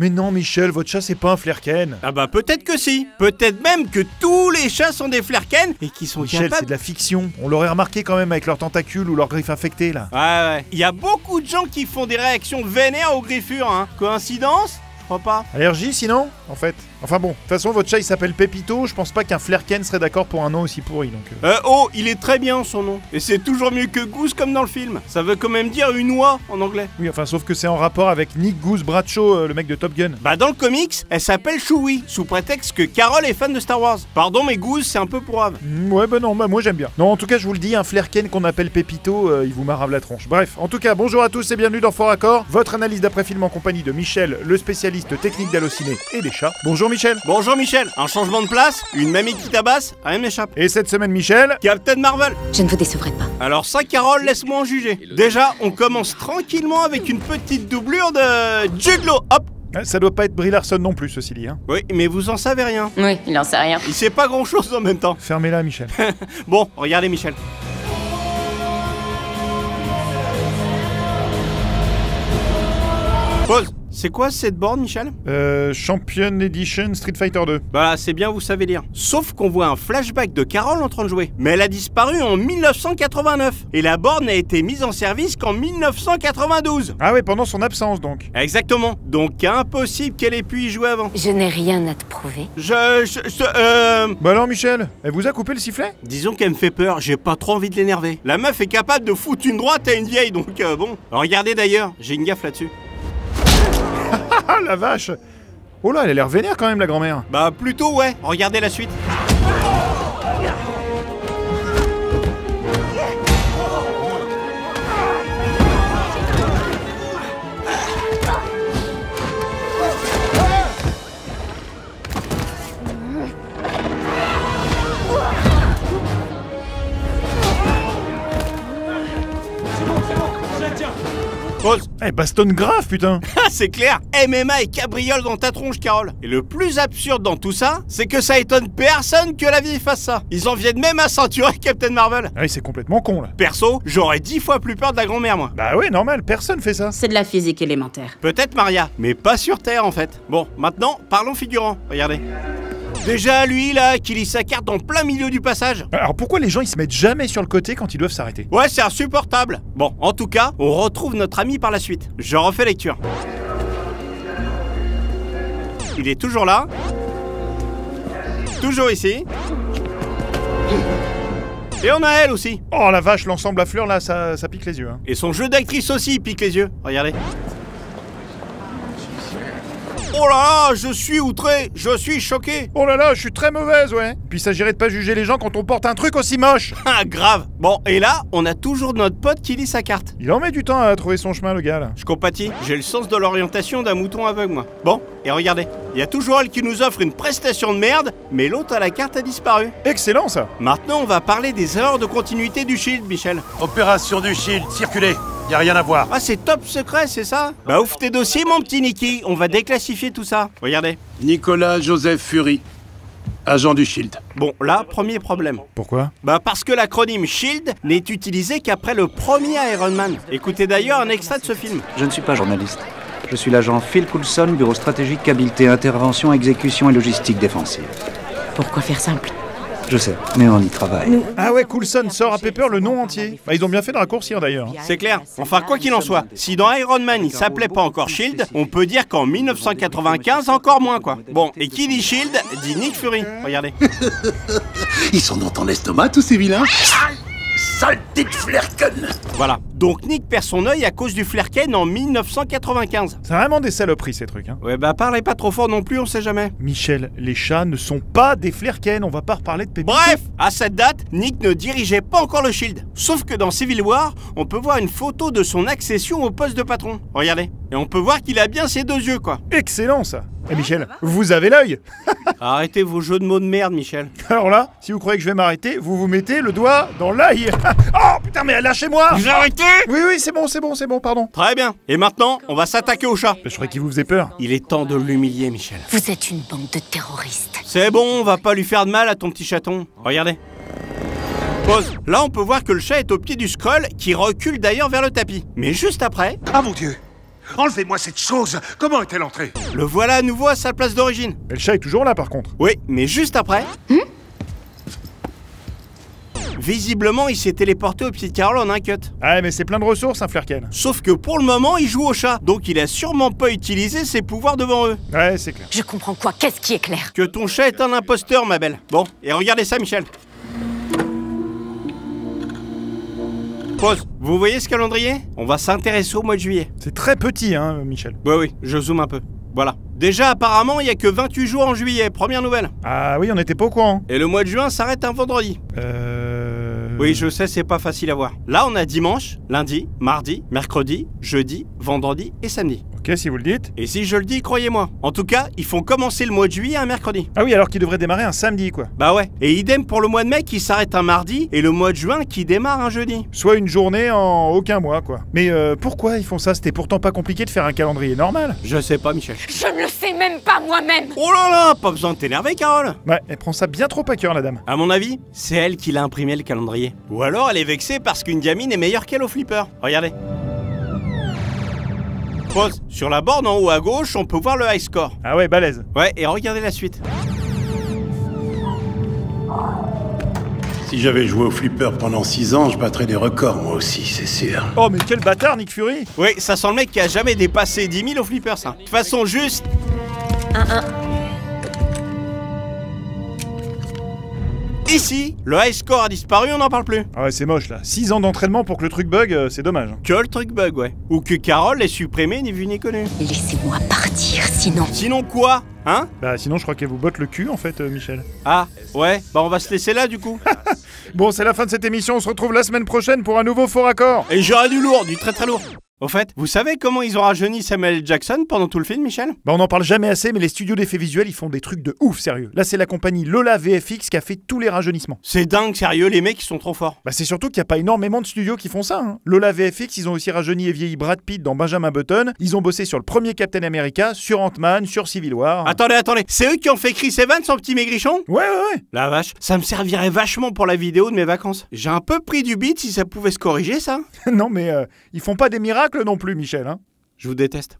Mais non, Michel, votre chat, c'est pas un flerken. Ah bah peut-être que si. Peut-être même que tous les chats sont des flerken et qui sont Michel, c'est capables... de la fiction. On l'aurait remarqué quand même avec leurs tentacules ou leurs griffes infectées, là. Ouais. Il y a beaucoup de gens qui font des réactions vénères aux griffures, hein. Coïncidence? Je crois pas. Allergie, sinon, en fait. Enfin bon, de toute façon, votre chat, il s'appelle Pépito. Je pense pas qu'un flerken serait d'accord pour un nom aussi pourri, donc... Oh, il est très bien son nom. Et c'est toujours mieux que Goose comme dans le film. Ça veut quand même dire une oie en anglais. Oui, enfin, sauf que c'est en rapport avec Nick Goose Bradshaw, le mec de Top Gun. Bah dans le comics, elle s'appelle Chewie, sous prétexte que Carol est fan de Star Wars. Pardon mais Goose c'est un peu pourrave. Ouais, bah non, bah moi j'aime bien. Non, en tout cas, je vous le dis, un flerken qu'on appelle Pépito, il vous marave la tronche. Bref, en tout cas, bonjour à tous et bienvenue dans Fort Accord, votre analyse d'après-film en compagnie de Michel, le spécialiste technique d'Allociné et des chats. Bonjour Michel. Bonjour Michel, un changement de place, une mamie qui tabasse, rien m'échappe. Et cette semaine, Michel... Captain Marvel. Je ne vous décevrai pas. Alors ça Carole, laisse-moi en juger. Déjà, on commence tranquillement avec une petite doublure de Jude Law. Hop. Ça doit pas être Brie Larson non plus, ceci dit, hein. Oui, mais vous en savez rien. Oui, il en sait rien. Il sait pas grand-chose en même temps. Fermez-la, Michel. Bon, regardez Michel. Pause. C'est quoi cette borne, Michel? Champion Edition Street Fighter 2. Bah, c'est bien, vous savez lire. Sauf qu'on voit un flashback de Carol en train de jouer. Mais elle a disparu en 1989. Et la borne n'a été mise en service qu'en 1992. Ah ouais, pendant son absence, donc. Exactement. Donc, impossible qu'elle ait pu y jouer avant. Je n'ai rien à te prouver. Bah alors, Michel, elle vous a coupé le sifflet? Disons qu'elle me fait peur, j'ai pas trop envie de l'énerver. La meuf est capable de foutre une droite à une vieille, donc bon. Regardez d'ailleurs, j'ai une gaffe là-dessus. Ah la vache! Oh là, elle a l'air vénère quand même, la grand-mère. Bah plutôt ouais, regardez la suite. Pause. Eh, bastonne grave, putain! Ah, c'est clair, MMA et cabriole dans ta tronche, Carole. Et le plus absurde dans tout ça, c'est que ça étonne personne que la vie fasse ça. Ils en viennent même à ceinturer Captain Marvel. Ah oui, c'est complètement con, là. Perso, j'aurais 10 fois plus peur de la grand-mère, moi. Bah ouais, normal, personne fait ça. C'est de la physique élémentaire. Peut-être Maria, mais pas sur Terre, en fait. Bon, maintenant, parlons figurant. Regardez. Déjà, lui, là, qui lit sa carte en plein milieu du passage. Alors pourquoi les gens, ils se mettent jamais sur le côté quand ils doivent s'arrêter? Ouais, c'est insupportable. Bon, en tout cas, on retrouve notre ami par la suite. Je refais lecture. Il est toujours là. Toujours ici. Et on a elle aussi. Oh la vache, l'ensemble à fleurs, là, ça pique les yeux, hein. Et son jeu d'actrice aussi il pique les yeux. Regardez. Oh là là, je suis outré, je suis choqué. Oh là là, je suis très mauvaise, ouais. Puis il s'agirait de pas juger les gens quand on porte un truc aussi moche. Ah, grave. Bon, et là, on a toujours notre pote qui lit sa carte. Il en met du temps à trouver son chemin, le gars, là. Je compatis, j'ai le sens de l'orientation d'un mouton aveugle, moi. Bon, et regardez, il y a toujours elle qui nous offre une prestation de merde, mais l'autre à la carte a disparu. Excellent, ça. Maintenant, on va parler des erreurs de continuité du Shield, Michel. Opération du Shield, circulez, y a rien à voir. Ah, c'est top secret, c'est ça? Bah ouvre tes dossiers, mon petit Nicky, on va déclassifier tout ça. Regardez. Nicolas Joseph Fury, agent du Shield. Bon, là, premier problème. Pourquoi? Bah parce que l'acronyme SHIELD n'est utilisé qu'après le premier Iron Man. Écoutez d'ailleurs un extrait de ce film. Je ne suis pas journaliste. Je suis l'agent Phil Coulson, bureau stratégique, habileté, intervention, exécution et logistique défensive. Pourquoi faire simple? Je sais, mais on y travaille. Ah ouais, Coulson sort à Pepper le nom entier. Bah ils ont bien fait de raccourcir d'ailleurs. C'est clair. Enfin, quoi qu'il en soit, si dans Iron Man il s'appelait pas encore SHIELD, on peut dire qu'en 1995 encore moins quoi. Bon, et qui dit SHIELD dit Nick Fury. Regardez. Ils sont dans ton estomac, tous ces vilains. Saleté de flerken. Voilà. Donc Nick perd son œil à cause du flerken en 1995. C'est vraiment des saloperies ces trucs, hein. Ouais bah parlez pas trop fort non plus, on sait jamais. Michel, les chats ne sont pas des flerken, on va pas reparler de Pépito. Bref, à cette date, Nick ne dirigeait pas encore le Shield. Sauf que dans Civil War, on peut voir une photo de son accession au poste de patron. Regardez. Et on peut voir qu'il a bien ses deux yeux, quoi. Excellent ça. Et Michel, vous avez l'œil. Arrêtez vos jeux de mots de merde, Michel. Alors là, si vous croyez que je vais m'arrêter, vous vous mettez le doigt dans l'œil. Oh putain, mais lâchez-moi. Vous arrêtez? Oui, c'est bon, pardon. Très bien. Et maintenant, on va s'attaquer au chat. Je croyais qu'il vous faisait peur. Il est temps de l'humilier, Michel. Vous êtes une bande de terroristes. C'est bon, on va pas lui faire de mal à ton petit chaton. Regardez. Pause. Là, on peut voir que le chat est au pied du scroll, qui recule d'ailleurs vers le tapis. Mais juste après... Ah mon Dieu, Enlevez-moi cette chose. Comment est-elle entrée? Le voilà à nouveau à sa place d'origine. Et le chat est toujours là par contre. Oui, mais juste après... Visiblement, il s'est téléporté au pied de Carole en un cut. Ah mais c'est plein de ressources, un Flerken. Sauf que pour le moment, il joue au chat. Donc il a sûrement pas utilisé ses pouvoirs devant eux. Ouais, c'est clair. Je comprends quoi? Qu'est-ce qui est clair? Que ton chat est un imposteur, ma belle. Bon, et regardez ça, Michel. Pause. Vous voyez ce calendrier? On va s'intéresser au mois de juillet. C'est très petit, hein, Michel. Oui, je zoome un peu. Voilà. Déjà, apparemment, il n'y a que 28 jours en juillet. Première nouvelle. Ah oui, on n'était pas au courant. Et le mois de juin s'arrête un vendredi. Oui, je sais, c'est pas facile à voir. Là, on a dimanche, lundi, mardi, mercredi, jeudi, vendredi et samedi. Ok, si vous le dites. Et si je le dis, croyez-moi. En tout cas, ils font commencer le mois de juillet un mercredi. Ah oui, alors qu'il devrait démarrer un samedi, quoi. Bah ouais. Et idem pour le mois de mai qui s'arrête un mardi et le mois de juin qui démarre un jeudi. Soit une journée en aucun mois, quoi. Mais pourquoi ils font ça? C'était pourtant pas compliqué de faire un calendrier normal. Je sais pas, Michel. Je ne le sais même pas moi-même. Oh là là, pas besoin de t'énerver, Carole. Ouais, elle prend ça bien trop à cœur, la dame. À mon avis, c'est elle qui l'a imprimé le calendrier. Ou alors elle est vexée parce qu'une gamine est meilleure qu'elle au flipper. Regardez. Pause. Sur la borne en haut à gauche, on peut voir le high score. Ah ouais, balèze. Ouais, et regardez la suite. Si j'avais joué au flipper pendant 6 ans, je battrais des records, moi aussi, c'est sûr. Oh, mais quel bâtard, Nick Fury. Oui, ça sent le mec qui a jamais dépassé 10 000 au flipper, ça. De toute façon, juste... 1-1. Ici, le high score a disparu, on n'en parle plus. Ah ouais, c'est moche, là. 6 ans d'entraînement pour que le truc bug, c'est dommage. Que le truc bug, ouais. Ou que Carole l'ait supprimé, ni vu ni connu. Laissez-moi partir, sinon... Sinon quoi? Hein? Bah sinon, je crois qu'elle vous botte le cul, en fait, Michel. Ah, ouais, bah on va se laisser là, du coup. Bon, c'est la fin de cette émission. On se retrouve la semaine prochaine pour un nouveau Faux Raccord. Et j'aurai du lourd, du très très lourd. Au fait, vous savez comment ils ont rajeuni Samuel L. Jackson pendant tout le film, Michel? Bah on en parle jamais assez, mais les studios d'effets visuels, ils font des trucs de ouf, sérieux. Là, c'est la compagnie Lola VFX qui a fait tous les rajeunissements. C'est dingue, sérieux, les mecs, ils sont trop forts. Bah c'est surtout qu'il n'y a pas énormément de studios qui font ça, hein. Lola VFX, ils ont aussi rajeuni et vieilli Brad Pitt dans Benjamin Button. Ils ont bossé sur le premier Captain America, sur Ant-Man, sur Civil War. Attendez, c'est eux qui ont fait Chris Evans, son petit maigrichon? Ouais. La vache, ça me servirait vachement pour la vidéo de mes vacances. J'ai un peu pris du beat si ça pouvait se corriger, ça. Non mais ils font pas des miracles non plus, Michel, hein. Je vous déteste.